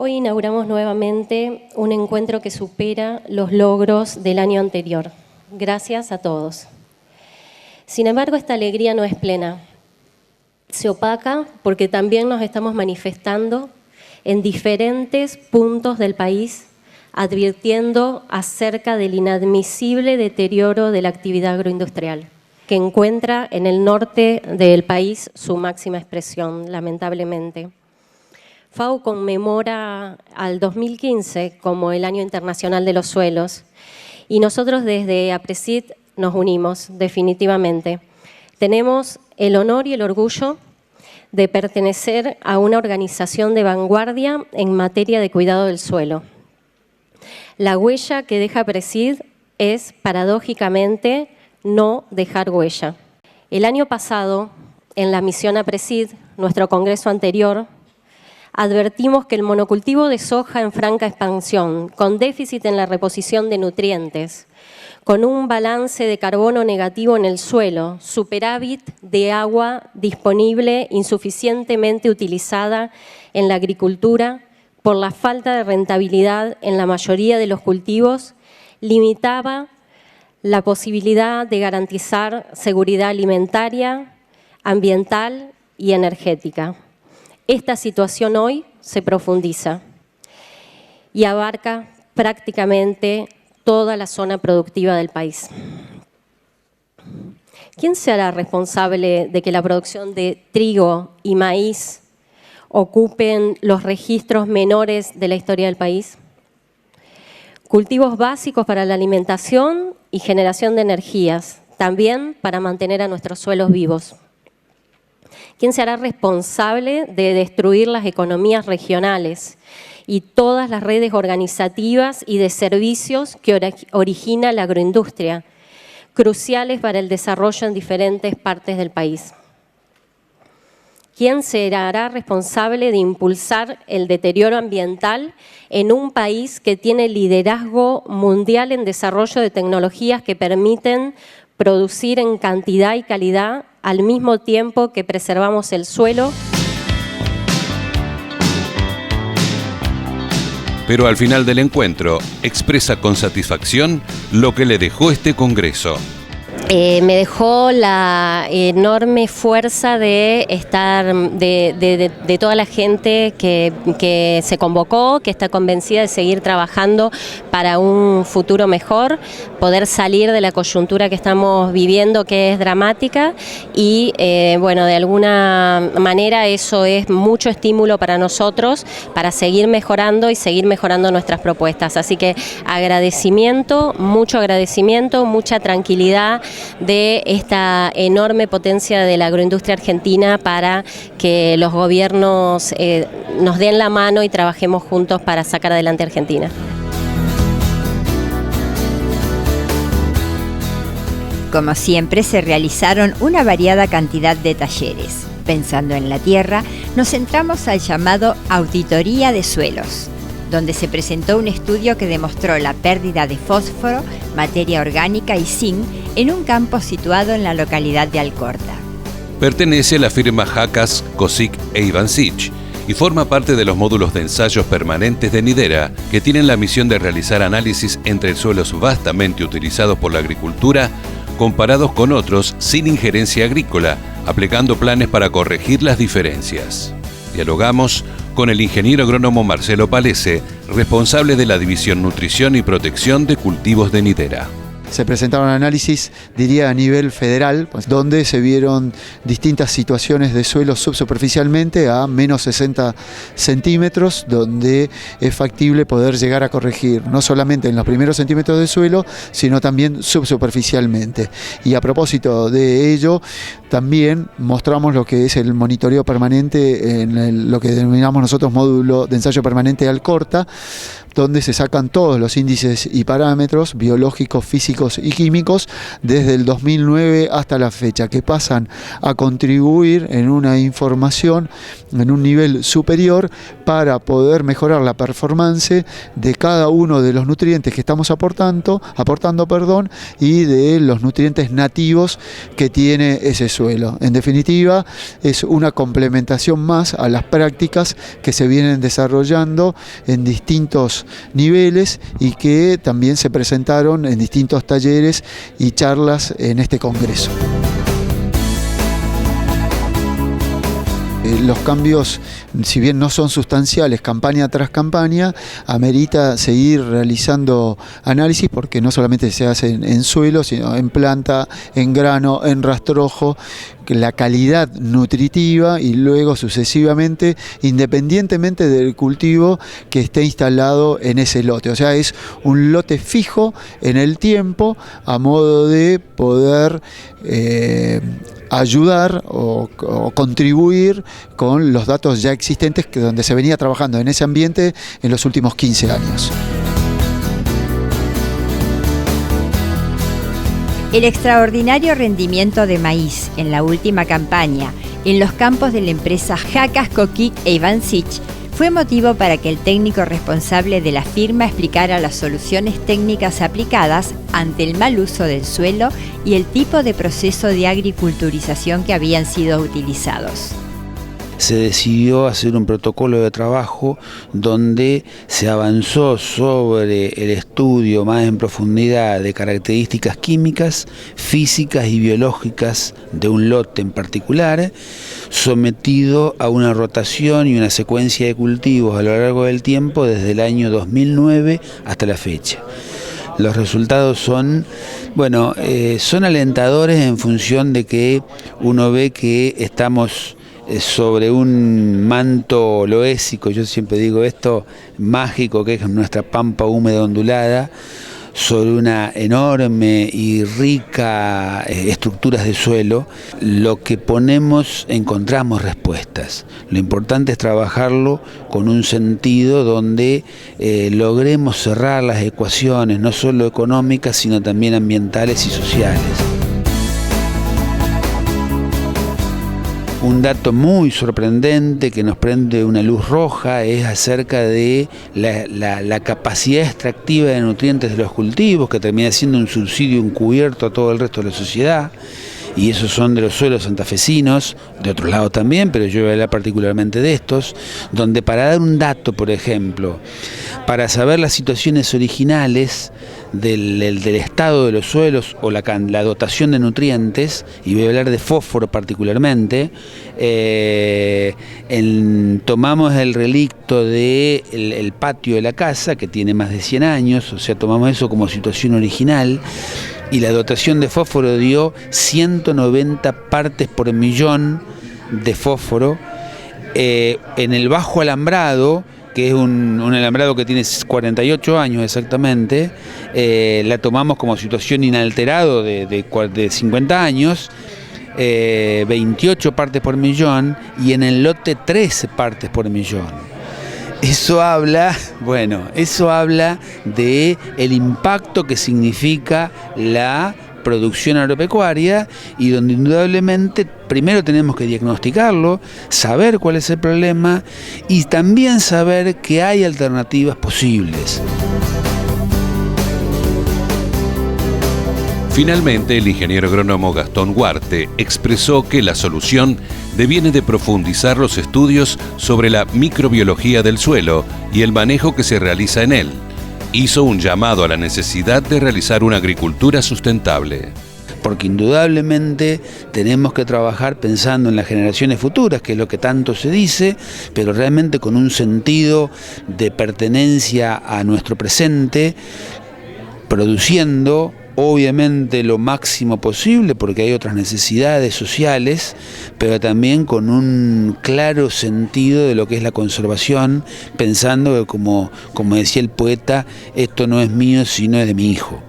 Hoy inauguramos nuevamente un encuentro que supera los logros del año anterior. Gracias a todos. Sin embargo, esta alegría no es plena. Se opaca porque también nos estamos manifestando en diferentes puntos del país, advirtiendo acerca del inadmisible deterioro de la actividad agroindustrial, que encuentra en el norte del país su máxima expresión, lamentablemente. FAO conmemora al 2015 como el Año Internacional de los Suelos y nosotros desde APRESID nos unimos definitivamente. Tenemos el honor y el orgullo de pertenecer a una organización de vanguardia en materia de cuidado del suelo. La huella que deja APRESID es, paradójicamente, no dejar huella. El año pasado, en la misión APRESID, nuestro congreso anterior, advertimos que el monocultivo de soja en franca expansión, con déficit en la reposición de nutrientes, con un balance de carbono negativo en el suelo, superávit de agua disponible insuficientemente utilizada en la agricultura por la falta de rentabilidad en la mayoría de los cultivos, limitaba la posibilidad de garantizar seguridad alimentaria, ambiental y energética. Esta situación hoy se profundiza y abarca prácticamente toda la zona productiva del país. ¿Quién se hará responsable de que la producción de trigo y maíz ocupen los registros menores de la historia del país? Cultivos básicos para la alimentación y generación de energías, también para mantener a nuestros suelos vivos. ¿Quién se hará responsable de destruir las economías regionales y todas las redes organizativas y de servicios que origina la agroindustria, cruciales para el desarrollo en diferentes partes del país? ¿Quién se hará responsable de impulsar el deterioro ambiental en un país que tiene liderazgo mundial en desarrollo de tecnologías que permiten producir en cantidad y calidad al mismo tiempo que preservamos el suelo? Pero al final del encuentro expresa con satisfacción lo que le dejó este congreso. Me dejó la enorme fuerza de estar, de toda la gente que se convocó, que está convencida de seguir trabajando para un futuro mejor, poder salir de la coyuntura que estamos viviendo, que es dramática, y bueno, de alguna manera eso es mucho estímulo para nosotros, para seguir mejorando y seguir mejorando nuestras propuestas. Así que agradecimiento, mucha tranquilidad de esta enorme potencia de la agroindustria argentina para que los gobiernos nos den la mano y trabajemos juntos para sacar adelante a Argentina. Como siempre, se realizaron una variada cantidad de talleres. Pensando en la tierra, nos centramos al llamado Auditoría de Suelos, donde se presentó un estudio que demostró la pérdida de fósforo, materia orgánica y zinc en un campo situado en la localidad de Alcorta. Pertenece a la firma Jacas, Cosic e Ivancic y forma parte de los módulos de ensayos permanentes de Nidera, que tienen la misión de realizar análisis entre suelos vastamente utilizados por la agricultura comparados con otros sin injerencia agrícola, aplicando planes para corregir las diferencias. Dialogamos con el ingeniero agrónomo Marcelo Palese, responsable de la División Nutrición y Protección de Cultivos de Nidera. Se presentaron análisis, diría a nivel federal, pues, donde se vieron distintas situaciones de suelo subsuperficialmente a menos 60 centímetros, donde es factible poder llegar a corregir, no solamente en los primeros centímetros de suelo, sino también subsuperficialmente. Y a propósito de ello, también mostramos lo que es el monitoreo permanente en lo que denominamos nosotros módulo de ensayo permanente Alcorta, donde se sacan todos los índices y parámetros biológicos, físicos y químicos desde el 2009 hasta la fecha, que pasan a contribuir en una información en un nivel superior para poder mejorar la performance de cada uno de los nutrientes que estamos aportando, y de los nutrientes nativos que tiene ese suelo. En definitiva, es una complementación más a las prácticas que se vienen desarrollando en distintos niveles y que también se presentaron en distintos talleres y charlas en este congreso. Los cambios, si bien no son sustanciales campaña tras campaña, amerita seguir realizando análisis, porque no solamente se hacen en suelo, sino en planta, en grano, en rastrojo, la calidad nutritiva y luego sucesivamente, independientemente del cultivo que esté instalado en ese lote. O sea, es un lote fijo en el tiempo a modo de poder ayudar o contribuir con los datos ya existentes donde se venía trabajando en ese ambiente en los últimos 15 años. El extraordinario rendimiento de maíz en la última campaña en los campos de la empresa Jacas, Coquic e Ivancic fue motivo para que el técnico responsable de la firma explicara las soluciones técnicas aplicadas ante el mal uso del suelo y el tipo de proceso de agriculturización que habían sido utilizados. Se decidió hacer un protocolo de trabajo donde se avanzó sobre el estudio más en profundidad de características químicas, físicas y biológicas de un lote en particular, sometido a una rotación y una secuencia de cultivos a lo largo del tiempo desde el año 2009 hasta la fecha. Los resultados son alentadores en función de que uno ve que estamos sobre un manto loésico, yo siempre digo esto, mágico, que es nuestra pampa húmeda ondulada, sobre una enorme y rica estructuras de suelo. Lo que ponemos, encontramos respuestas. Lo importante es trabajarlo con un sentido donde logremos cerrar las ecuaciones, no solo económicas, sino también ambientales y sociales. Un dato muy sorprendente que nos prende una luz roja es acerca de la capacidad extractiva de nutrientes de los cultivos, que termina siendo un subsidio encubierto a todo el resto de la sociedad. Y esos son de los suelos santafesinos, de otros lados también, pero yo voy a hablar particularmente de estos, donde para dar un dato, por ejemplo, para saber las situaciones originales del estado de los suelos o la dotación de nutrientes, y voy a hablar de fósforo particularmente, tomamos el relicto del patio de la casa, que tiene más de 100 años, o sea, tomamos eso como situación original, y la dotación de fósforo dio 190 partes por millón de fósforo. En el bajo alambrado, que es un alambrado que tiene 48 años exactamente, la tomamos como situación inalterado de 50 años, 28 partes por millón, y en el lote 13 partes por millón. Eso habla de el impacto que significa la producción agropecuaria, y donde indudablemente primero tenemos que diagnosticarlo, saber cuál es el problema y también saber que hay alternativas posibles. Finalmente, el ingeniero agrónomo Gastón Huarte expresó que la solución deviene de profundizar los estudios sobre la microbiología del suelo y el manejo que se realiza en él. Hizo un llamado a la necesidad de realizar una agricultura sustentable. Porque indudablemente tenemos que trabajar pensando en las generaciones futuras, que es lo que tanto se dice, pero realmente con un sentido de pertenencia a nuestro presente, produciendo obviamente lo máximo posible, porque hay otras necesidades sociales, pero también con un claro sentido de lo que es la conservación, pensando que como decía el poeta, esto no es mío, sino es de mi hijo.